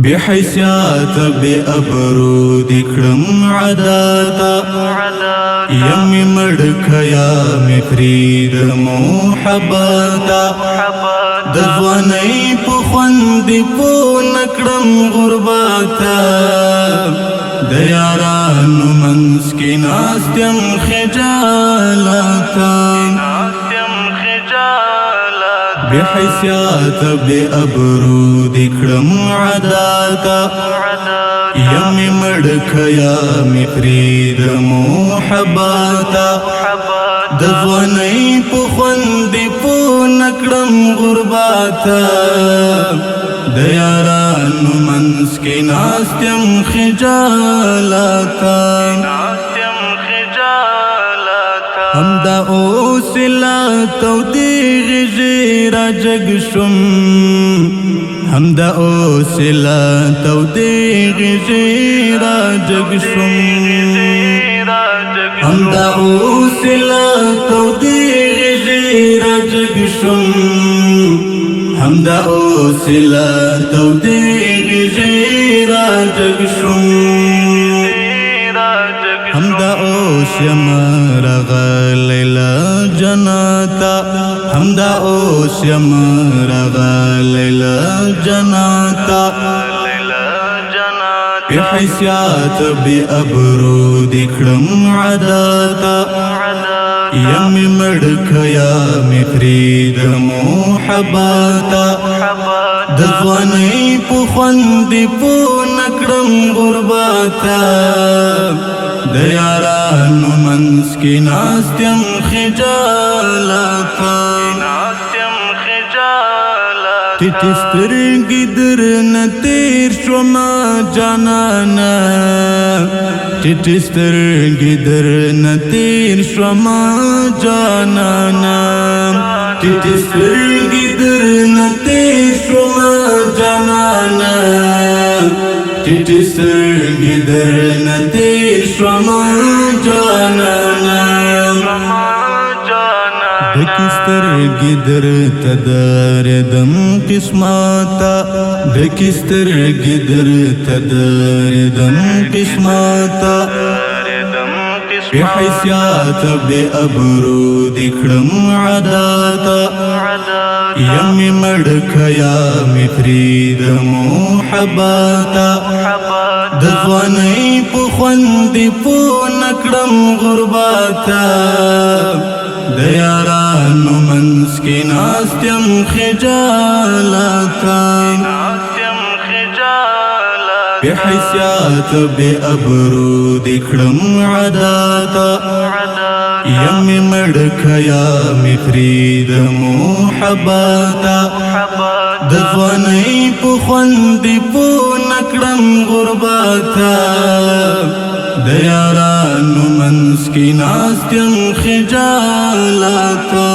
بحیثیت بی ابرو دکړم عاداتا یمی مړکیا می فرید محبتا د ځوانۍ په خوند په نکړم غربتا د یارانو منځ کې ناستم خجالتا بحیثیت بی ابرو دکړم عاداتا یمی مړکیا می فرید محبتا د ځوانۍ په خوند په نکړم غربتا د یارانو منځ کې ناستم خجالتا همدا اوسلا تودی غږی را جګ شوم همدا اوسلا تودی غږی را جګ شوم همدا اوسلا تودی غږی را جګ شوم همدا اوسلا تودی غږی را جګ شوم همدا اوس یم رغلی له جناتا همدا اوس یم رغلی له جناتا بحیثیت بی ابرو دکړم عاداتا یمی مړکیا می فرید محبتا د ځوانۍ په خوند په نکړم غربتا د یارانو منځ کې ناستم خجالتا ټیټ سترګې درنه تېر شومه جانانه ټیټ سترګې درنه تېر شومه جانانه ټیټ سترګې درنه تېر شومه جانانه ټیټ سترګې درنه تېر شومه جانانه ډکې سترګې درته درېدم قسمته ډکې سترګې درته درېدم قسمته بحیثیت بی ابرو دکړم عاداتا یمی مړکیا می فرید محبتا د ځوانۍ په خوند په نکړم غربتا د یارانو منځ کې ناستم خجالتا بحیثیت بی ابرو دکړم عاداتا یمی مړکیا می فرید محبتا د ځوانۍ په خوند په نکړم غربتا د یارانو منځ کې ناستم خجالتا